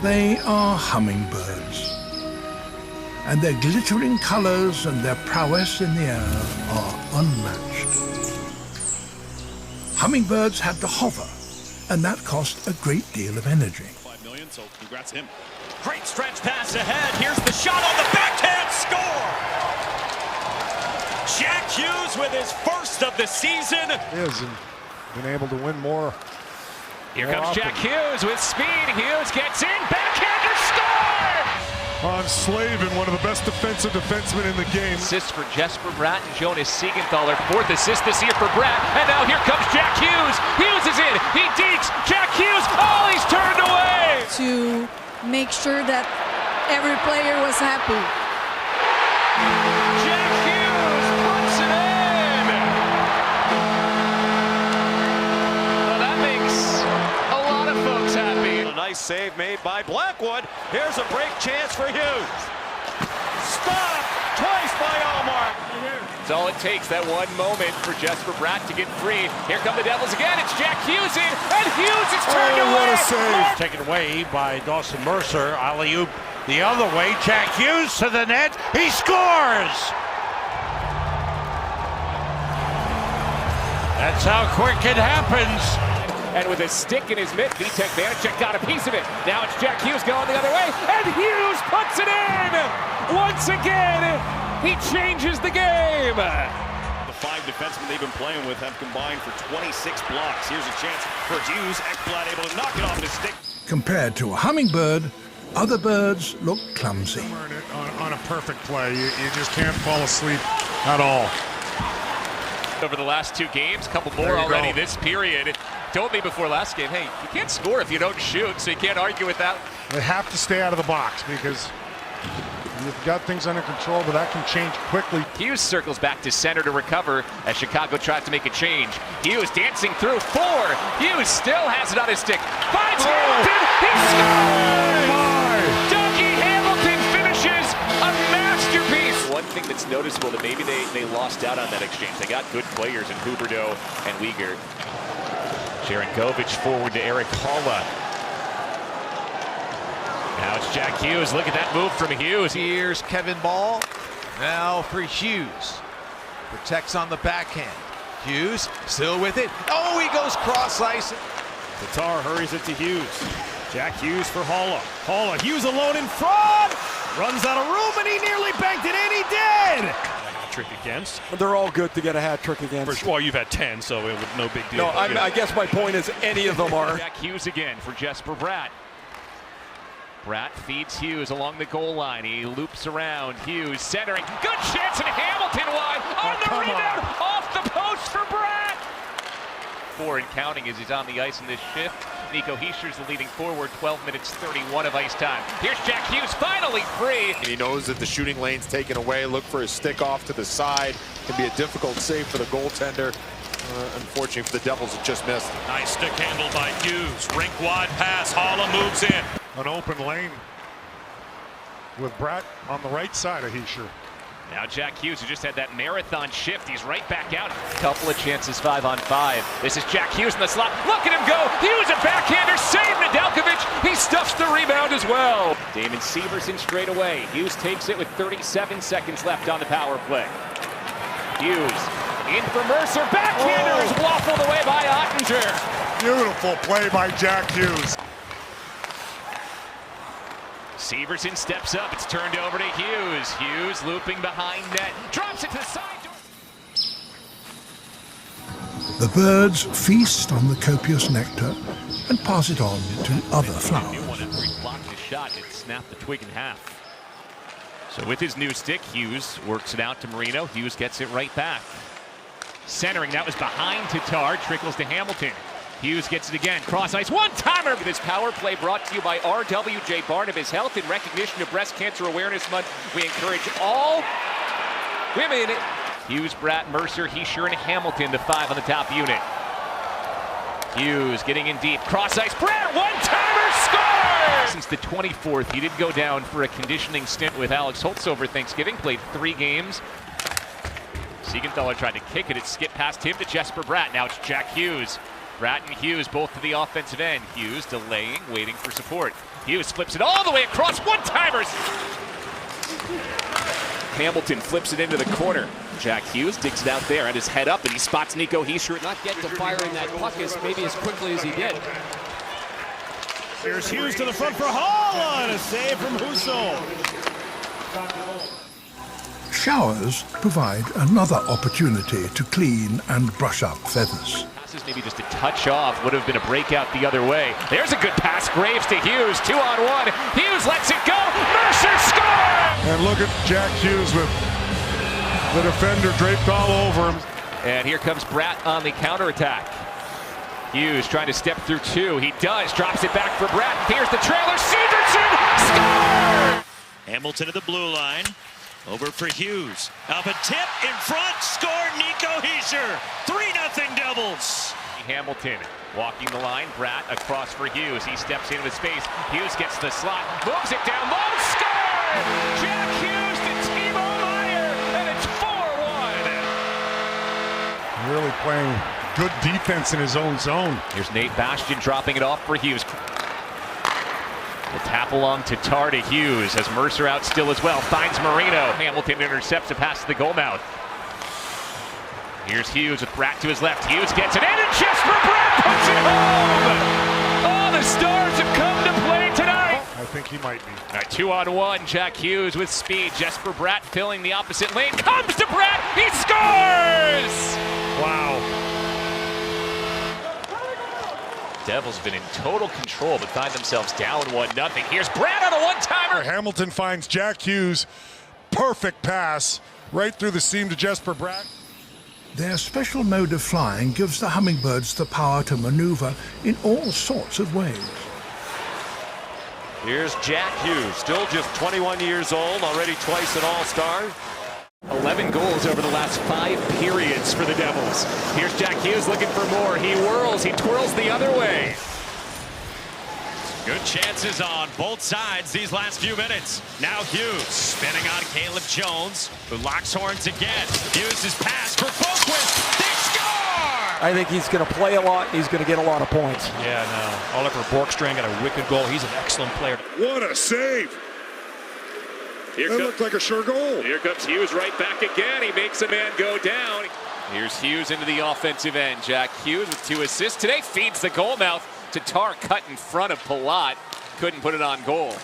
They are hummingbirds, and their glittering colors and their prowess in the air are unmatched. Hummingbirds had to hover, and that cost a great deal of energy. 5 million, so congrats to him. Great stretch pass ahead. Here's the shot on the backhand score. Jack Hughes with his first of the season. Is and been able to win more. Here comes often. Jack Hughes with speed. Hughes gets in, backhander score! On Slavin, one of the best defensive defensemen in the game. Assist for Jesper Bratt and Jonas Siegenthaler. Fourth assist this year for Bratt. And now here comes Jack Hughes. Hughes is in. He dekes. Jack Hughes. Oh, he's turned away. To make sure that every player was happy. Jack Hughes puts it in. Well, that makes a lot of folks happy. A nice save made by Blackwood. Here's a break chance for Hughes. Stop twice by Omar. It's all it takes, that one moment for Jesper Bratt to get free. Here come the Devils again. It's Jack Hughes in, and Hughes is turned away. What a save. Taken away by Dawson Mercer. Alley-oop the other way. Jack Hughes to the net. He scores! That's how quick it happens. And with a stick in his mitt, Vitek Vanacek got a piece of it. Now it's Jack Hughes going the other way, and Hughes puts it in! Once again, he changes the game! The 5 defensemen they've been playing with have combined for 26 blocks. Here's a chance for Hughes. Ekblad able to knock it off his stick. Compared to a hummingbird, other birds look clumsy. On a perfect play, you just can't fall asleep at all. Over the last 2 games, a couple more already this period. Told me before last game, hey, you can't score if you don't shoot, so you can't argue with that. They have to stay out of the box because you've got things under control, but that can change quickly. Hughes circles back to center to recover as Chicago tries to make a change. Hughes dancing through 4. Hughes still has it on his stick. Finds Hamilton. He scores! Dougie Hamilton finishes a masterpiece. One thing that's noticeable that maybe they lost out on that exchange. They got good players in Huberdeau and Uyghur. Sharangovich forward to Eric Halla. Now it's Jack Hughes. Look at that move from Hughes. Here's Kevin Ball. Now for Hughes. Protects on the backhand. Hughes still with it. Oh, he goes cross ice. Tatar hurries it to Hughes. Jack Hughes for Halla. Halla, Hughes alone in front. Runs out of room and he nearly banked it in. He did. Trick against. They're all good to get a hat trick against. For sure, well, you've had 10, so it was no big deal. No, I guess my point is any of them are. Jack Hughes again for Jesper Bratt. Bratt feeds Hughes along the goal line. He loops around. Hughes centering. Good chance, and Hamilton wide on the rebound. Off the post for Bratt. 4 and counting as he's on the ice in this shift. Nico Hischier's the leading forward, 12 minutes 31 of ice time. Here's Jack Hughes finally free. He knows that the shooting lane's taken away. Look for his stick off to the side. Can be a difficult save for the goaltender. Unfortunately for the Devils, it just missed. Nice stick handle by Hughes. Rink wide pass. Halla moves in. An open lane with Bratt on the right side of Hischier. Now Jack Hughes, who just had that marathon shift, he's right back out. Couple of chances 5-on-5. This is Jack Hughes in the slot. Look at him go. Hughes, a backhander, save Nedeljkovic. He stuffs the rebound as well. Damon Severson straight away. Hughes takes it with 37 seconds left on the power play. Hughes in for Mercer. Backhander is waffled away by Ottinger. Beautiful play by Jack Hughes. Severson steps up. It's turned over to Hughes. Hughes looping behind net. Drops it to the side. The birds feast on the copious nectar and pass it on to other flowers. He blocked his shot and snapped the twig in half. So with his new stick, Hughes works it out to Marino. Hughes gets it right back. Centering, that was behind Tatar. Trickles to Hamilton. Hughes gets it again. Cross ice. One-timer. This power play brought to you by RWJ Barnabas Health. In recognition of Breast Cancer Awareness Month, we encourage all women. Hughes, Bratt, Mercer, Hischier, and Hamilton, the 5 on the top unit. Hughes getting in deep. Cross ice. Bratt, one-timer, scores! Since the 24th, he did go down for a conditioning stint with Alex Holtz over Thanksgiving. Played 3 games. Siegenthaler tried to kick it. It skipped past him to Jesper Bratt. Now it's Jack Hughes. Bratt and Hughes both to the offensive end. Hughes delaying, waiting for support. Hughes flips it all the way across. One-timers! Hamilton flips it into the corner. Jack Hughes digs it out there and his head up, and he spots Nico Hischier. Not get to firing that puck maybe as quickly as he did. Here's Hughes to the front for Hall, and a save from Husso. Showers provide another opportunity to clean and brush up feathers. Passes maybe just a touch off, would have been a breakout the other way. There's a good pass, Graves to Hughes, 2-on-1. Hughes lets it go, Mercer scores! And look at Jack Hughes with the defender draped all over him. And here comes Bratt on the counterattack. Hughes trying to step through two. He does, drops it back for Bratt. Here's the trailer, Severson, score! Hamilton to the blue line. Over for Hughes. Up a tip in front. Score Nico Hischier. 3-0 Devils. Hamilton walking the line. Bratt across for Hughes. He steps into the space. Hughes gets the slot. Moves it down low. Score! Jack Hughes to Timo Meier. And it's 4-1. Really playing good defense in his own zone. Here's Nate Bastian dropping it off for Hughes. The tap along to Tar to Hughes as Mercer out still as well. Finds Marino. Hamilton intercepts a pass to the goal mouth. Here's Hughes with Bratt to his left. Hughes gets it in, and Jesper Bratt puts it home! All the stars have come to play tonight! I think he might be. All right, 2-on-1. Jack Hughes with speed. Jesper Bratt filling the opposite lane. Comes to Bratt. He scores! Wow. Devils have been in total control, but find themselves down 1-0. Here's Bratt on a one-timer. Hamilton finds Jack Hughes. Perfect pass right through the seam to Jesper Bratt. Their special mode of flying gives the Hummingbirds the power to maneuver in all sorts of ways. Here's Jack Hughes, still just 21 years old, already twice an All-Star. 11 goals over the last 5 periods for the Devils. Here's Jack Hughes looking for more. He whirls, he twirls the other way. Good chances on both sides these last few minutes. Now Hughes spinning on Caleb Jones, who locks horns again. Hughes' pass for Boquist. They score! I think he's going to play a lot. He's going to get a lot of points. Yeah, no. Oliver Borkstrand got a wicked goal. He's an excellent player. What a save! That looked like a sure goal. Here comes Hughes right back again. He makes a man go down. Here's Hughes into the offensive end. Jack Hughes with 2 assists today. Feeds the goal mouth to Tar, cut in front of Palat. Couldn't put it on goal.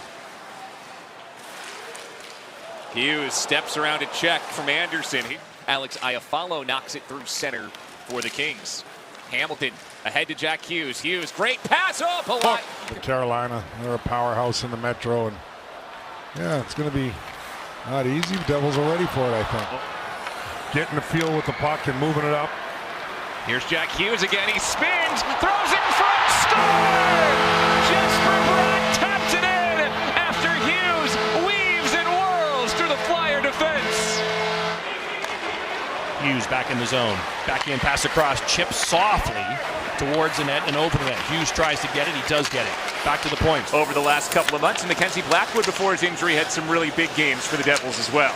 Hughes steps around a check from Anderson. Alex Iafallo knocks it through center for the Kings. Hamilton ahead to Jack Hughes. Hughes, great pass. Oh, Palat. Carolina, they're a powerhouse in the Metro, and yeah, it's going to be not easy. The Devils are ready for it, I think. Getting the feel with the puck and moving it up. Here's Jack Hughes again. He spins, throws it in front, score! Jesper Bratt taps it in after Hughes weaves and whirls through the Flyer defense. Hughes back in the zone. Backhand pass across, chips softly towards the net and over the net. Hughes tries to get it. He does get it. Back to the point. Over the last couple of months, and Mackenzie Blackwood before his injury had some really big games for the Devils as well.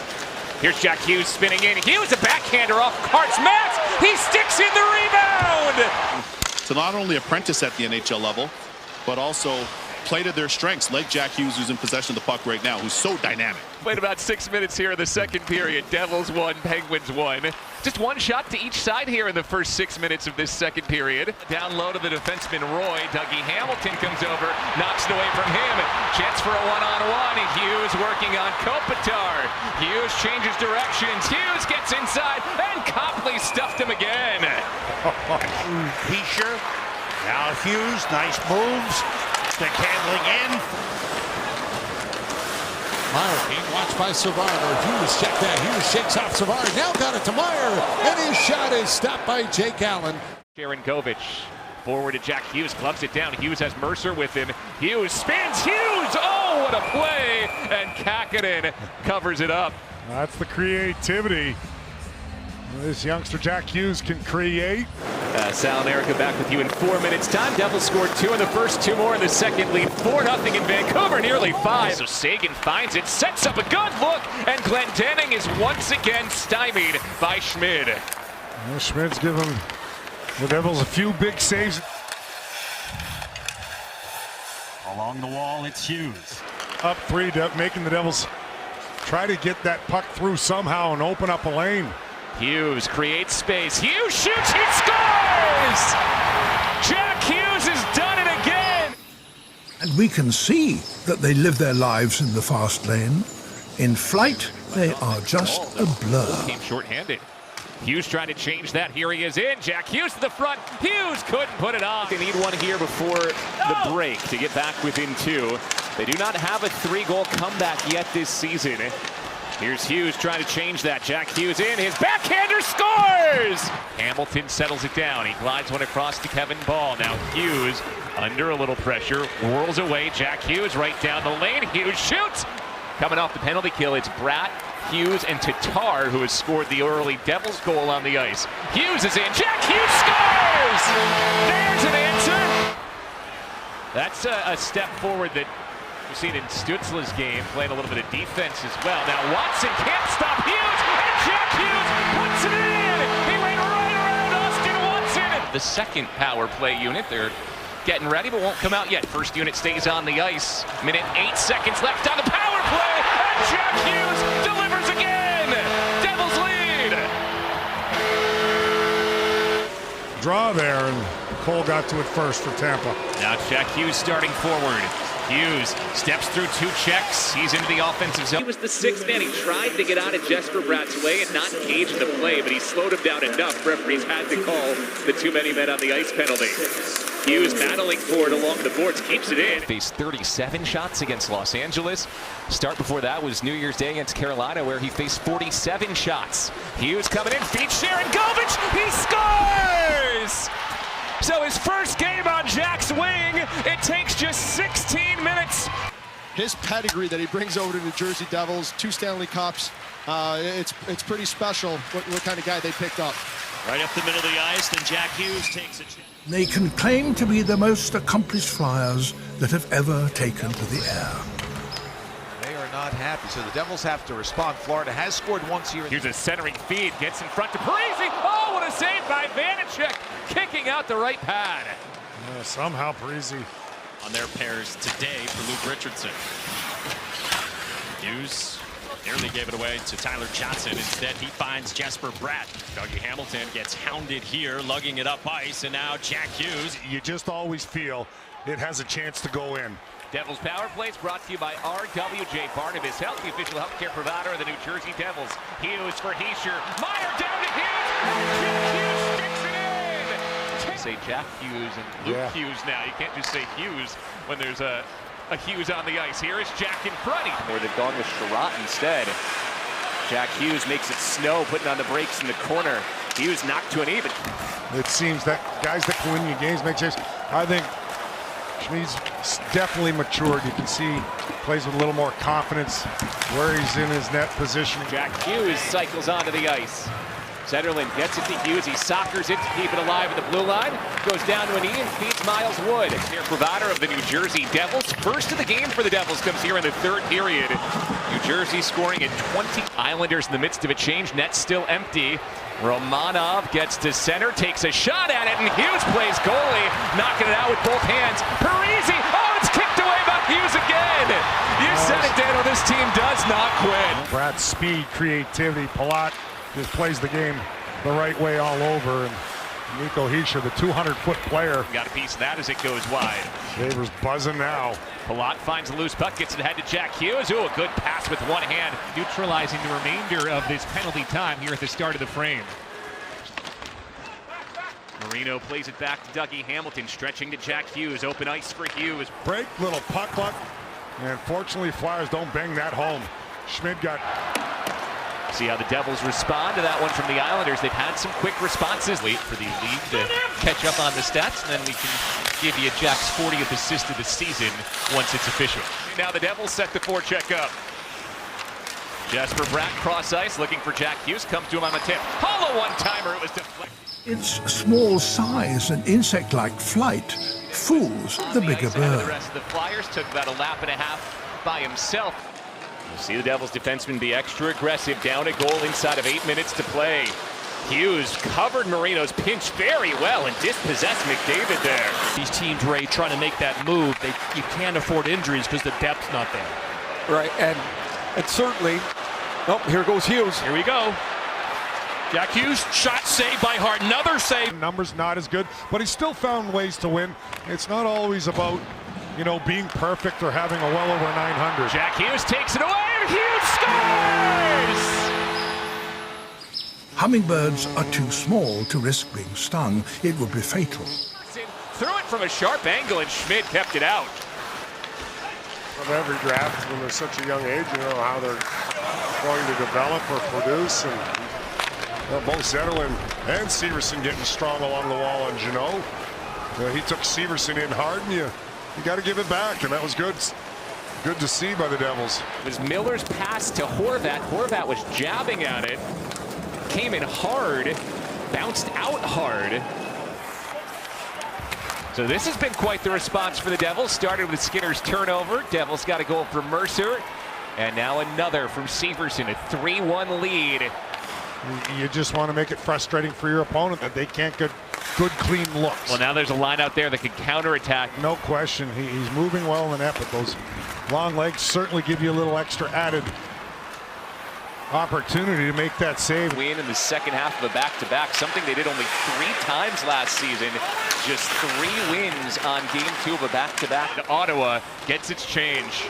Here's Jack Hughes spinning in. Hughes, a backhander off Cart's mask. He sticks in the rebound. To not only apprentice at the NHL level, but also play to their strengths, like Jack Hughes, who's in possession of the puck right now, who's so dynamic. Played about 6 minutes here in the second period. Devils 1, Penguins 1. Just one shot to each side here in the first 6 minutes of this second period. Down low to the defenseman Roy. Dougie Hamilton comes over, knocks it away from him. Chance for a one-on-one. Hughes working on Kopitar. Hughes changes directions. Hughes gets inside, and Copley stuffed him again. Hischier. Now Hughes, nice moves. Stickhandling in. Meier being watched by Savard. Hughes checked that. Hughes shakes off Savard. Now got it to Meier. And his shot is stopped by Jake Allen. Sharangovich forward to Jack Hughes. Clubs it down. Hughes has Mercer with him. Hughes spins. Hughes! Oh, what a play! And Kakinen covers it up. That's the creativity this youngster Jack Hughes can create. Sal and Erica back with you in 4 minutes time. Devils scored 2 in the first, 2 more in the second. Lead 4-0 in Vancouver, nearly 5. So Sagan finds it, sets up a good look, and Glendening is once again stymied by Schmid. Well, Schmid's given The Devils a few big saves. Along the wall, it's Hughes. Up 3, making the Devils try to get that puck through somehow and open up a lane. Hughes creates space. Hughes shoots, he scores! Jack Hughes has done it again! And we can see that they live their lives in the fast lane. In flight, they are just a blur. Came short-handed. Hughes trying to change that. Here he is in. Jack Hughes to the front. Hughes couldn't put it off. They need one here before the break to get back within 2. They do not have a 3-goal comeback yet this season. Here's Hughes trying to change that. Jack Hughes in. His backhander scores! Hamilton settles it down. He glides one across to Kevin Ball. Now Hughes under a little pressure. Whirls away. Jack Hughes right down the lane. Hughes shoots! Coming off the penalty kill, it's Bratt, Hughes, and Tatar who has scored the early Devils goal on the ice. Hughes is in. Jack Hughes scores! There's an answer! That's a step forward that we've seen in Stutzla's game, playing a little bit of defense as well. Now Watson can't stop Hughes, and Jack Hughes puts it in! He ran right around Austin Watson! The second power play unit, they're getting ready, but won't come out yet. First unit stays on the ice. Minute 8 seconds left on the power play, and Jack Hughes delivers again! Devils lead! Draw there, and Cole got to it first for Tampa. Now Jack Hughes starting forward. Hughes steps through 2 checks. He's into the offensive zone. He was the 6th man. He tried to get out of Jesper Bratt's way and not engage in the play, but he slowed him down enough. Referees had to call the too many men on the ice penalty. Hughes battling for it along the boards, keeps it in. Faced 37 shots against Los Angeles. Start before that was New Year's Day against Carolina, where he faced 47 shots. Hughes coming in, feeds Sharon Govich. He scores! So his first game on Jack's wing, it takes just 16 minutes. His pedigree that he brings over to New Jersey Devils, 2 Stanley Cups, it's pretty special what kind of guy they picked up. Right up the middle of the ice, then Jack Hughes takes a chance. They can claim to be the most accomplished flyers that have ever taken to the air. They are not happy, so the Devils have to respond. Florida has scored once here. Here's a centering feed, gets in front to Parisi. Oh, what a save by Vanacek, kicking out the right pad. Somehow Parisi On their pairs today for Luke Richardson. Hughes nearly gave it away to Tyler Johnson. Instead, he finds Jesper Bratt. Dougie Hamilton gets hounded here, lugging it up ice, and now Jack Hughes. You just always feel it has a chance to go in. Devils Power Plays brought to you by RWJ Barnabas Health, the official healthcare provider of the New Jersey Devils. Hughes for Heischer. Meyer down to Hughes. Jack Hughes sticks it in. Say Jack Hughes and Luke Hughes now. You can't just say Hughes when there's a Hughes on the ice. Here is Jack in front. Or they've gone with Sherratt instead. Jack Hughes makes it snow, putting on the brakes in the corner. Hughes knocked to an even. It seems that guys that can win you games make sense. I think Schmid's definitely matured. You can see he plays with a little more confidence where he's in his net position. Jack Hughes cycles onto the ice. Zetterlund gets it to Hughes. He soccers it to keep it alive at the blue line. Goes down to a knee and feeds Miles Wood. Their provider of the New Jersey Devils. First of the game for the Devils comes here in the 3rd period. New Jersey scoring at 20. Islanders in the midst of a change. Net still empty. Romanov gets to center, takes a shot at it, and Hughes plays goalie, knocking it out with both hands. Parisi, oh, it's kicked away by Hughes again. You said it, Dano, this team does not quit. Brad's speed, creativity, Palat just plays the game the right way all over. And Nico Hischier, the 200-foot player. Got a piece of that as it goes wide. Sabres buzzing now. Palat finds a loose puck, gets it ahead to Jack Hughes. Ooh, a good pass with one hand. Neutralizing the remainder of this penalty time here at the start of the frame. Marino plays it back to Dougie Hamilton, stretching to Jack Hughes. Open ice for Hughes. Break, little puck luck. And fortunately, Flyers don't bang that home. Schmid got... See how the Devils respond to that one from the Islanders. They've had some quick responses. Wait for the league to catch up on the stats, and then we can give you Jack's 40th assist of the season once it's official. Now the Devils set the forecheck up. Jesper Bratt cross ice, looking for Jack Hughes. Comes to him on the tip. Hollow one-timer. It was deflected. Its small size and insect-like flight fools the bigger bird. The rest of the Flyers took about a lap and a half by himself. You'll see the Devils defenseman be extra aggressive, down a goal inside of 8 minutes to play. Hughes covered Marino's pinch very well and dispossessed McDavid there. These teams, Ray, trying to make that move, you can't afford injuries because the depth's not there. Right, and certainly, oh, here goes Hughes. Here we go. Jack Hughes, shot saved by Hart, another save. Numbers not as good, but he still found ways to win. It's not always about, you know, being perfect or having a well over 900. Jack Hughes takes it away and Hughes scores! Hummingbirds are too small to risk being stung. It would be fatal. Threw it from a sharp angle and Schmidt kept it out. Of every draft, when they're such a young age, you know how they're going to develop or produce. And both Zetterlund and Severson getting strong along the wall on Jeannot. He took Severson in hard, and you got to give it back, and that was good. Good to see by the Devils. It was Miller's pass to Horvat. Horvat was jabbing at it. Came in hard, bounced out hard. So this has been quite the response for the Devils. Started with Skinner's turnover. Devils got a goal from Mercer. And now another from Severson, a 3-1 lead. You just want to make it frustrating for your opponent that they can't get good, clean looks. Well, now there's a line out there that can counterattack. No question. He's moving well in the net, but those long legs certainly give you a little extra added opportunity to make that save. Win in the second half of a back-to-back, something they did only 3 times last season. Just 3 wins on game 2 of a back-to-back. Ottawa gets its change.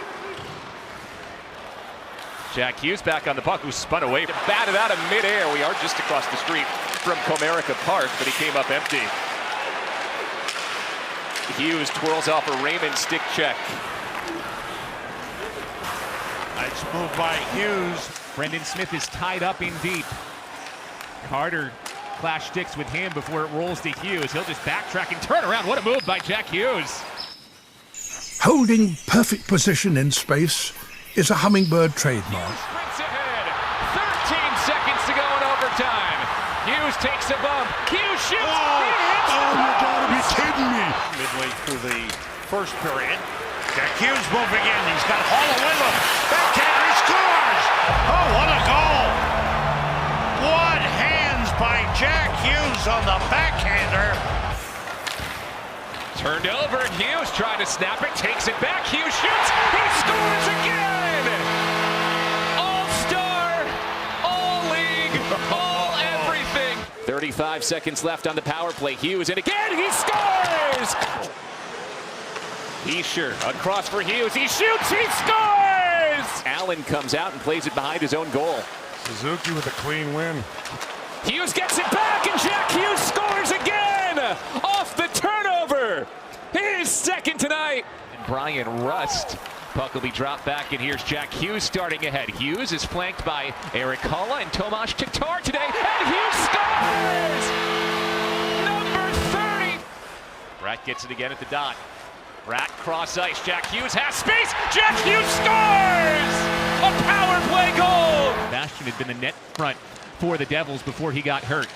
Jack Hughes back on the puck, who spun away. Batted out of midair. We are just across the street from Comerica Park, but he came up empty. Hughes twirls off a Raymond stick check. Nice move by Hughes. Brendan Smith is tied up in deep. Carter clash sticks with him before it rolls to Hughes. He'll just backtrack and turn around. What a move by Jack Hughes. Holding perfect position in space is a Hummingbird trademark. Sprints ahead. 13 seconds to go in overtime. Hughes takes a bump. Hughes shoots. Oh, you gotta be kidding me. Midway through the first period. Jack Hughes moving in. He's got Hall with him. Backhander, he scores! Oh, what a goal! What hands by Jack Hughes on the backhander. Turned over, and Hughes trying to snap it, takes it back. Hughes shoots. He scores again! All-star, all-league, all everything. 35 seconds left on the power play. Hughes, and again, he scores! Heischer, across for Hughes. He shoots, he scores! Allen comes out and plays it behind his own goal. Suzuki with a clean win. Hughes gets it back, and Jack Hughes scores again! Off the turnover! His second tonight! And Brian Rust. Puck will be dropped back, and here's Jack Hughes starting ahead. Hughes is flanked by Eric Halla and Tomas Tatar today, and Hughes scores! Number 30! Bratt gets it again at the dot. Bratt cross ice. Jack Hughes has space. Jack Hughes scores! A power play goal! Bastian had been the net front for the Devils before he got hurt.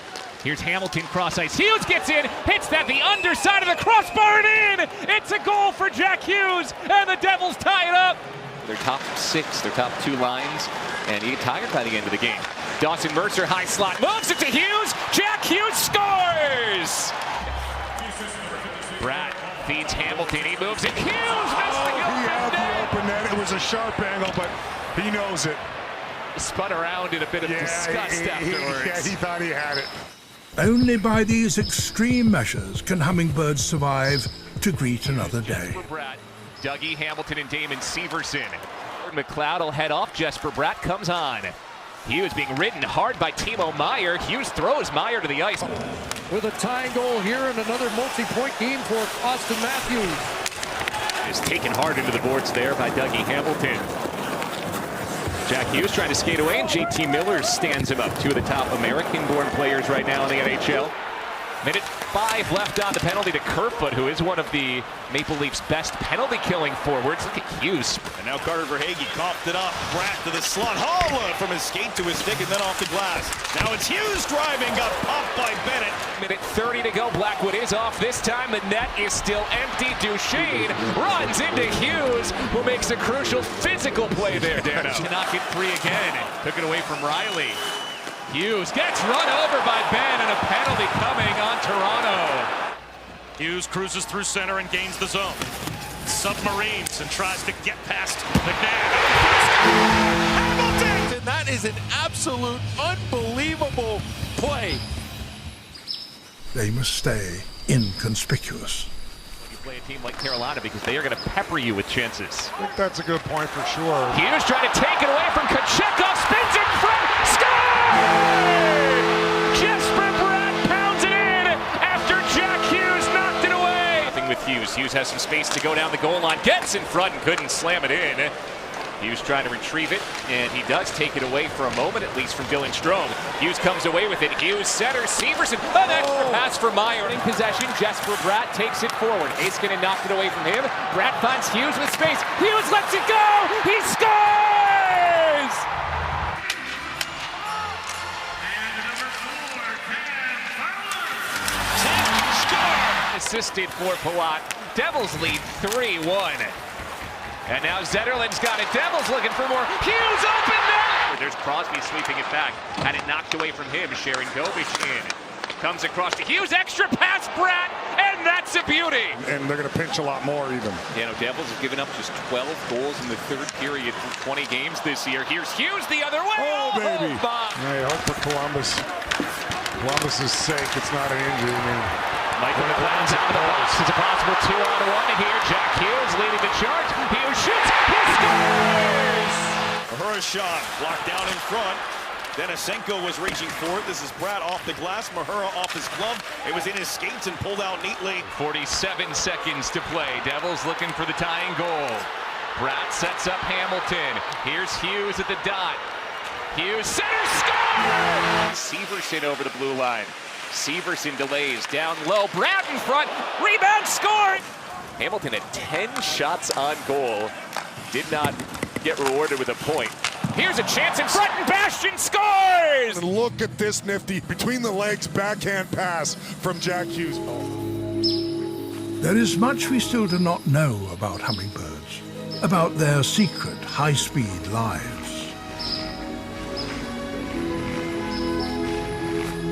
Here's Hamilton cross ice. Hughes gets in, hits that the underside of the crossbar and in! It's a goal for Jack Hughes, and the Devils tie it up. Their top 6, their top 2 lines, and he tired by the end of the game. Dawson Mercer, high slot, moves it to Hughes. Jack Hughes scores! Bratt feeds Hamilton, he moves it. Hughes missed the He had the open net. It was a sharp angle, but he knows it. Spun around in a bit of disgust afterwards. Yeah, he thought he had it. Only by these extreme measures can Hummingbirds survive to greet another day. Bratt, Dougie Hamilton and Damon Severson. McLeod will head off. Jesper Bratt comes on. Hughes being ridden hard by Timo Meier. Hughes throws Meier to the ice. With a tying goal here and another multi-point game for Austin Matthews. Is taken hard into the boards there by Dougie Hamilton. Jack Hughes trying to skate away, and JT Miller stands him up. 2 of the top American-born players right now in the NHL. Minute 5 left on the penalty to Kerfoot, who is one of the Maple Leafs' best penalty-killing forwards. Look at Hughes. And now Carter Verhaeghe coughed it up. Bratt to the slot. Holla from his skate to his stick and then off the glass. Now it's Hughes driving. Got popped by Bennett. Minute 30 to go. Blackwood is off. This time the net is still empty. Duchesne runs into Hughes, who makes a crucial physical play there, Dano. To knock it free again. Took it away from Riley. Hughes gets run over by Ben, and a penalty coming on Toronto. Hughes cruises through center and gains the zone. Submarines and tries to get past McNabb. And that is an absolute unbelievable play. They must stay inconspicuous. You play a team like Carolina because they are going to pepper you with chances. I think that's a good point for sure. Hughes trying to take it away from Kochetkov, spins in front, score! Jesper Bratt pounds it in after Jack Hughes knocked it away. Nothing with Hughes. Hughes has some space to go down the goal line, gets in front and couldn't slam it in. Hughes trying to retrieve it, and he does take it away for a moment, at least from Dylan Strome. Hughes comes away with it. Hughes center, Severson, an extra pass for Meyer. In possession, Jesper Bratt takes it forward. Heiskanen knocked it away from him. Bratt finds Hughes with space. Hughes lets it go! He scores! Assisted for Palat. Devils lead 3-1. And now Zetterlund's got it. Devils looking for more. Hughes open net! There's Crosby sweeping it back. Had it knocked away from him. Sharon Govich in. Comes across to Hughes. Extra pass, Bratt. And that's a beauty. And they're going to pinch a lot more even. You know, Devils have given up just 12 goals in the third period from 20 games this year. Here's Hughes the other way. Oh, baby. I hope for Columbus's sake it's not an injury. I mean, Michael McLeod's out of the box. It's a possible 2-on-1 here. Jack Hughes leading the charge. Hughes shoots. He scores! Mahura shot blocked down in front. Denisenko was reaching for it. This is Bratt off the glass. Mahura off his glove. It was in his skates and pulled out neatly. 47 seconds to play. Devils looking for the tying goal. Bratt sets up Hamilton. Here's Hughes at the dot. Hughes center, score! Severson over the blue line. Severson delays, down low, Bratt in front, rebound, score! Hamilton had 10 shots on goal, did not get rewarded with a point. Here's a chance in front, and Bastian scores! And look at this nifty, between the legs, backhand pass from Jack Hughes. There is much we still do not know about hummingbirds, about their secret high-speed lives.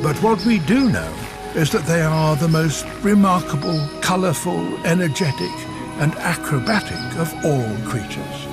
But what we do know is that they are the most remarkable, colorful, energetic, and acrobatic of all creatures.